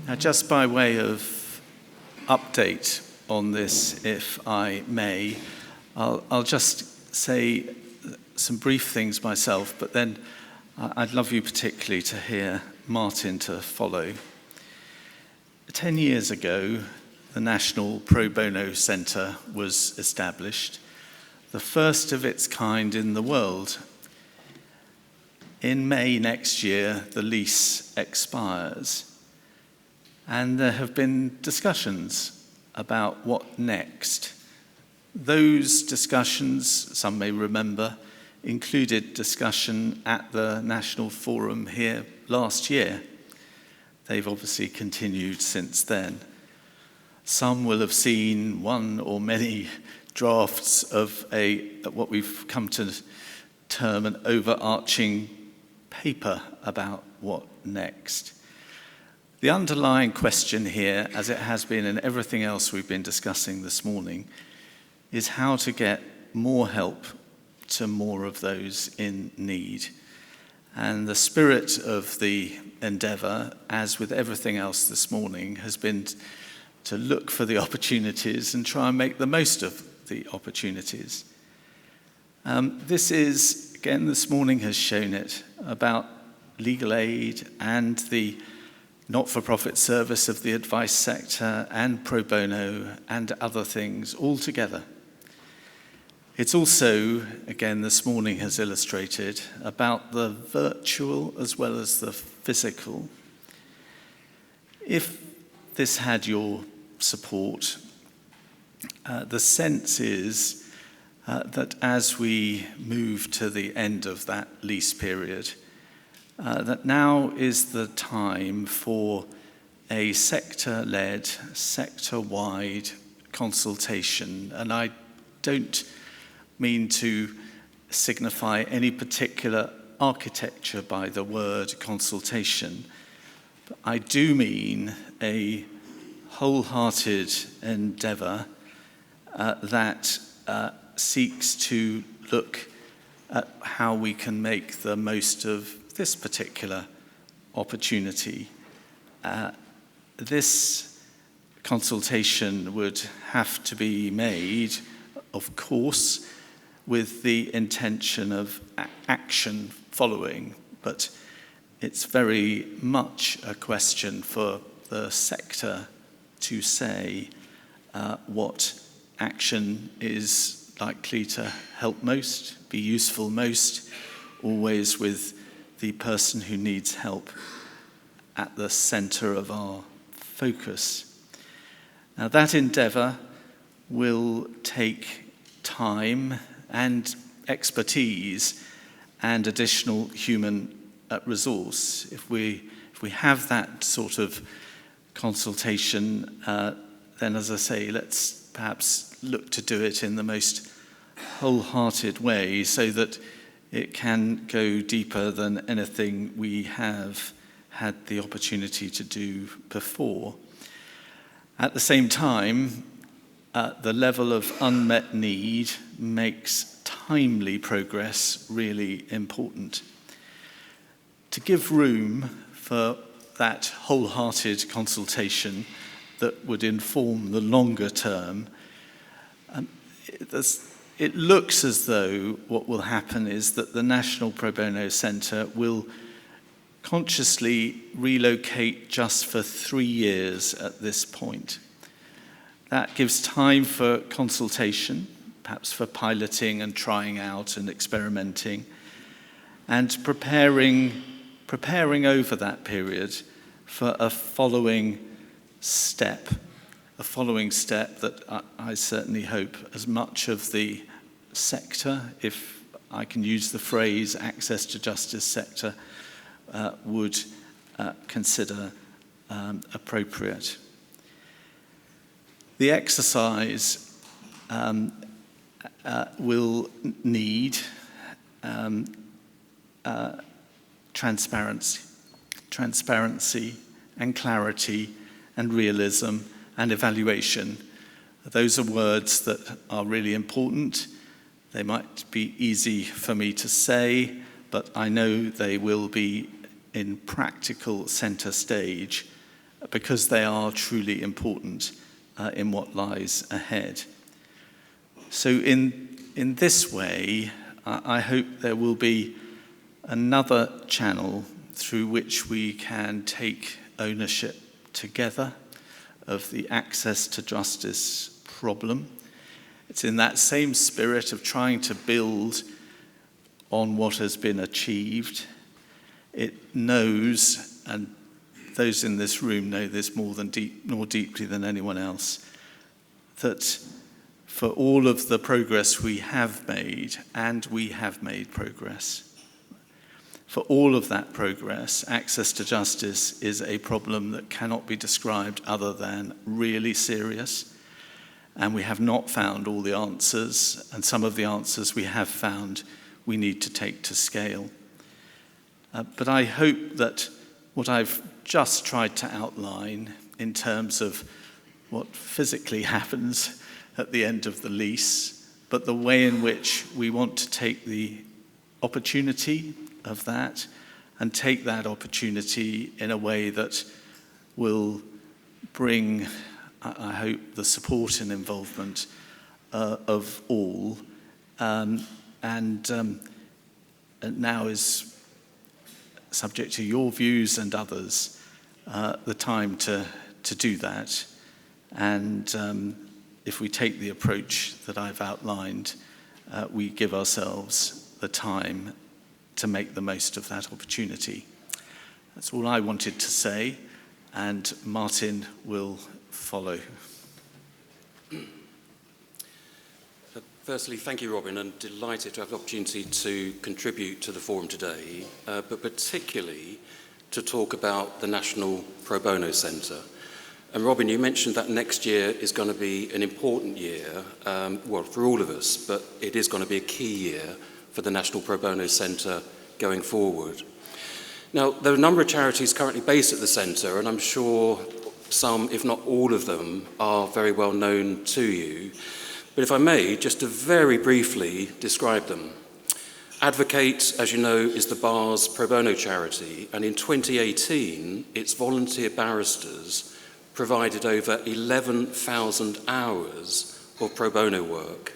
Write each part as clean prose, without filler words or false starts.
Now, just by way of update on this, if I may, I'll just say some brief things myself, but then I'd love you particularly to hear Martin to follow. 10 years ago, the National Pro Bono Centre was established, the first of its kind in the world. In May next year, the lease expires, and there have been discussions about what next. Those discussions, some may remember, included discussion at the National Forum here last year. They've obviously continued since then. Some will have seen one or many drafts of what we've come to term an overarching paper about what next. The underlying question here, as it has been in everything else we've been discussing this morning, is how to get more help to more of those in need. And the spirit of the endeavour, as with everything else this morning, has been to look for the opportunities and try and make the most of the opportunities. This is, again, this morning has shown it, about legal aid and the not-for-profit service of the advice sector and pro bono and other things all together. It's also, again, this morning has illustrated, about the virtual as well as the physical. If this had your support, the sense is that as we move to the end of that lease period, that now is the time for a sector-led, sector-wide consultation. And I don't mean to signify any particular architecture by the word consultation, but I do mean a wholehearted endeavour that seeks to look at how we can make the most of this particular opportunity. This consultation would have to be made, of course, with the intention of action following, but it's very much a question for the sector to say what action is likely to help most, be useful most, always with the person who needs help at the centre of our focus. Now, that endeavour will take time and expertise and additional human resource. If we have that sort of consultation, then, as I say, let's perhaps look to do it in the most wholehearted way so that it can go deeper than anything we have had the opportunity to do before. At the same time, the level of unmet need makes timely progress really important. To give room for that wholehearted consultation that would inform the longer term, it looks as though what will happen is that the National Pro Bono Centre will consciously relocate just for 3 years at this point. That gives time for consultation, perhaps for piloting and trying out and experimenting, and preparing over that period for a following step that I certainly hope as much of the sector, if I can use the phrase access to justice sector, would consider appropriate. The exercise will need transparency and clarity and realism and evaluation. Those are words that are really important. They might be easy for me to say, but I know they will be in practical center stage because they are truly important in what lies ahead. So in this way, I hope there will be another channel through which we can take ownership together of the access to justice problem. It's in that same spirit of trying to build on what has been achieved. It knows, and those in this room know this more deeply than anyone else, that for all of the progress we have made, and we have made progress, for all of that progress, access to justice is a problem that cannot be described other than really serious. And we have not found all the answers, and some of the answers we have found we need to take to scale. But I hope that what I've just tried to outline in terms of what physically happens at the end of the lease, but the way in which we want to take the opportunity of that and take that opportunity in a way that will bring, I hope, the support and involvement of all, and now is subject to your views and others, the time to do that. And if we take the approach that I've outlined, we give ourselves the time to make the most of that opportunity. That's all I wanted to say, and Martin will follow. Firstly, thank you, Robin. I'm delighted to have the opportunity to contribute to the forum today, but particularly to talk about the National Pro Bono Centre. And Robin, you mentioned that next year is going to be an important year, well, for all of us, but it is going to be a key year for the National Pro Bono Centre going forward. Now, there are a number of charities currently based at the centre, and I'm sure some, if not all of them, are very well known to you. But if I may, just to very briefly describe them. Advocate, as you know, is the Bar's pro bono charity, and in 2018, its volunteer barristers provided over 11,000 hours of pro bono work,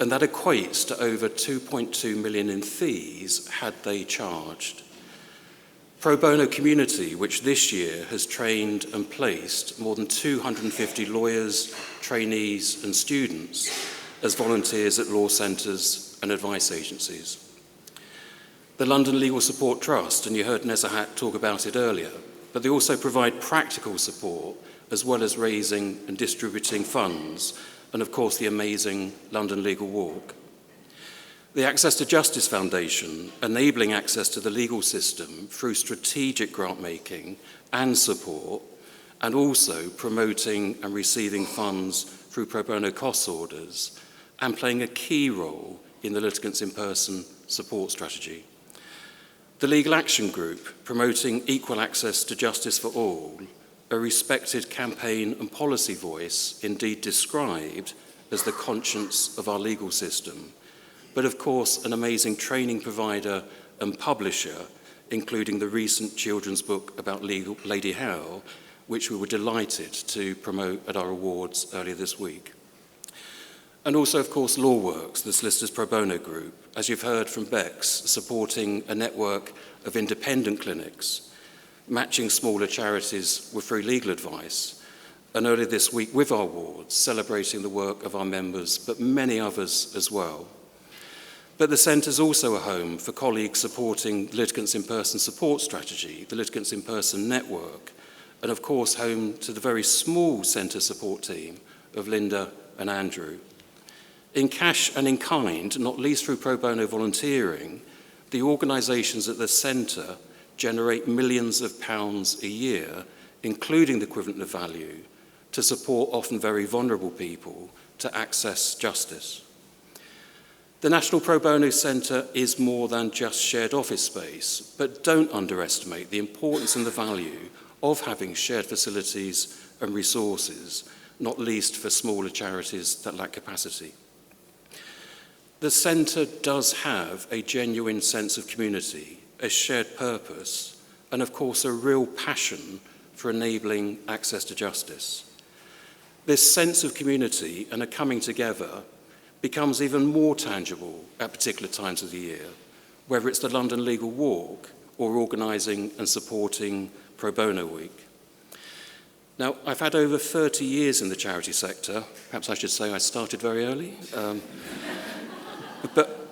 and that equates to over 2.2 million in fees had they charged. Pro bono community, which this year has trained and placed more than 250 lawyers, trainees and students as volunteers at law centres and advice agencies. The London Legal Support Trust, and you heard Nezahat talk about it earlier, but they also provide practical support as well as raising and distributing funds, and of course the amazing London Legal Walk. The Access to Justice Foundation, enabling access to the legal system through strategic grant making and support, and also promoting and receiving funds through pro bono cost orders, and playing a key role in the litigants in person support strategy. The Legal Action Group, promoting equal access to justice for all, a respected campaign and policy voice, indeed described as the conscience of our legal system, but of course an amazing training provider and publisher, including the recent children's book about Lady Howe, which we were delighted to promote at our awards earlier this week. And also, of course, LawWorks, the Solicitors Pro Bono Group, as you've heard from Bex, supporting a network of independent clinics, matching smaller charities with free legal advice, and earlier this week with our awards, celebrating the work of our members, but many others as well. But the Centre is also a home for colleagues supporting the Litigants in Person support strategy, the Litigants in Person network, and of course home to the very small Centre support team of Linda and Andrew. In cash and in kind, not least through pro bono volunteering, the organisations at the Centre generate millions of pounds a year, including the equivalent of value, to support often very vulnerable people to access justice. The National Pro Bono Centre is more than just shared office space, but don't underestimate the importance and the value of having shared facilities and resources, not least for smaller charities that lack capacity. The Centre does have a genuine sense of community, a shared purpose, and of course a real passion for enabling access to justice. This sense of community and a coming together becomes even more tangible at particular times of the year, whether it's the London Legal Walk or organising and supporting Pro Bono Week. Now, I've had over 30 years in the charity sector. Perhaps I should say I started very early.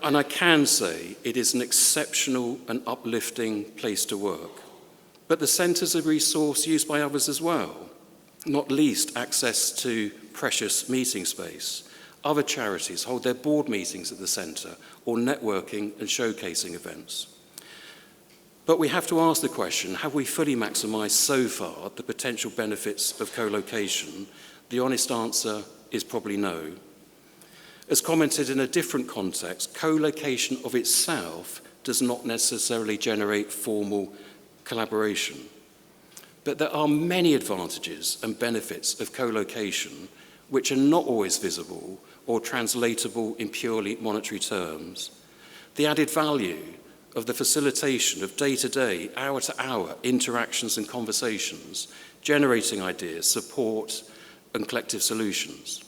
And I can say it is an exceptional and uplifting place to work. But the centre's a resource used by others as well, not least access to precious meeting space. Other charities hold their board meetings at the centre or networking and showcasing events. But we have to ask the question, have we fully maximised so far the potential benefits of co-location? The honest answer is probably no. As commented in a different context, co-location of itself does not necessarily generate formal collaboration. But there are many advantages and benefits of co-location which are not always visible or translatable in purely monetary terms. The added value of the facilitation of day-to-day, hour-to-hour interactions and conversations, generating ideas, support, and collective solutions.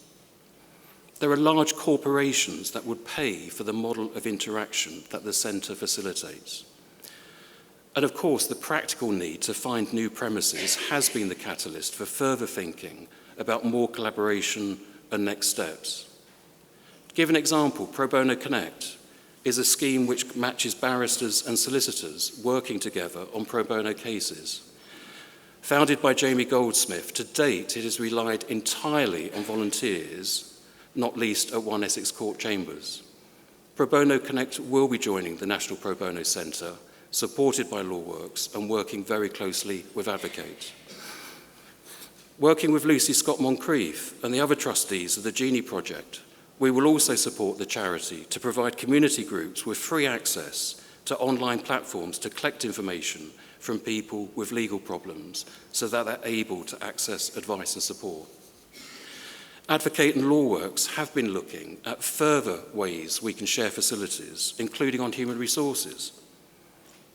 There are large corporations that would pay for the model of interaction that the centre facilitates. And of course, the practical need to find new premises has been the catalyst for further thinking about more collaboration and next steps. To give an example, Pro Bono Connect is a scheme which matches barristers and solicitors working together on pro bono cases. Founded by Jamie Goldsmith, to date it has relied entirely on volunteers, not least at 1 Essex Court Chambers. Pro Bono Connect will be joining the National Pro Bono Centre, supported by LawWorks and working very closely with Advocate. Working with Lucy Scott Moncrief and the other trustees of the Genie Project, we will also support the charity to provide community groups with free access to online platforms to collect information from people with legal problems so that they're able to access advice and support. Advocate and LawWorks have been looking at further ways we can share facilities, including on human resources.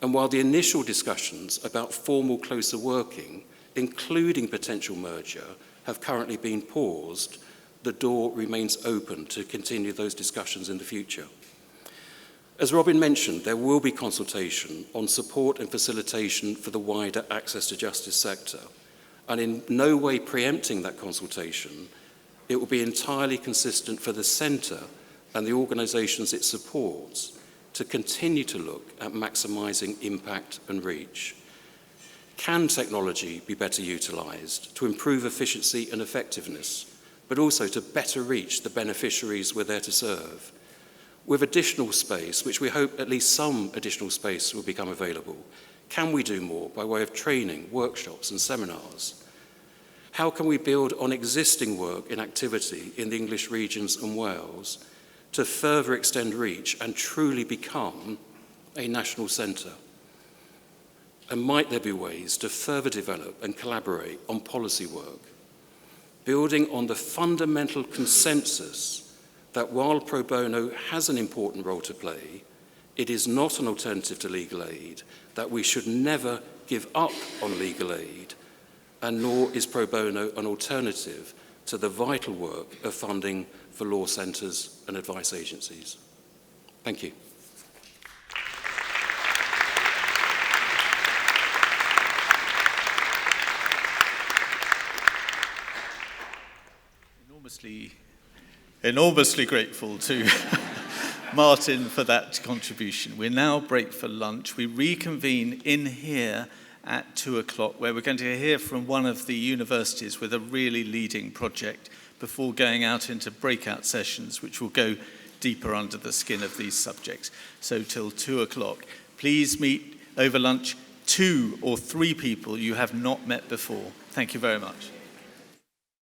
And while the initial discussions about formal closer working, including potential merger, have currently been paused, the door remains open to continue those discussions in the future. As Robin mentioned, there will be consultation on support and facilitation for the wider access to justice sector, and in no way preempting that consultation, it will be entirely consistent for the centre and the organisations it supports to continue to look at maximising impact and reach. Can technology be better utilised to improve efficiency and effectiveness, but also to better reach the beneficiaries we're there to serve? With additional space, which we hope at least some additional space will become available, can we do more by way of training, workshops and seminars? How can we build on existing work in activity in the English regions and Wales to further extend reach and truly become a national centre? And might there be ways to further develop and collaborate on policy work, building on the fundamental consensus that while pro bono has an important role to play, it is not an alternative to legal aid, that we should never give up on legal aid, and nor is pro bono an alternative to the vital work of funding for law centres and advice agencies. Thank you. Enormously grateful to Martin for that contribution. We now break for lunch. We reconvene in here at 2 o'clock, where we're going to hear from one of the universities with a really leading project before going out into breakout sessions, which will go deeper under the skin of these subjects. So till 2 o'clock, please meet over lunch 2 or 3 people you have not met before. Thank you very much.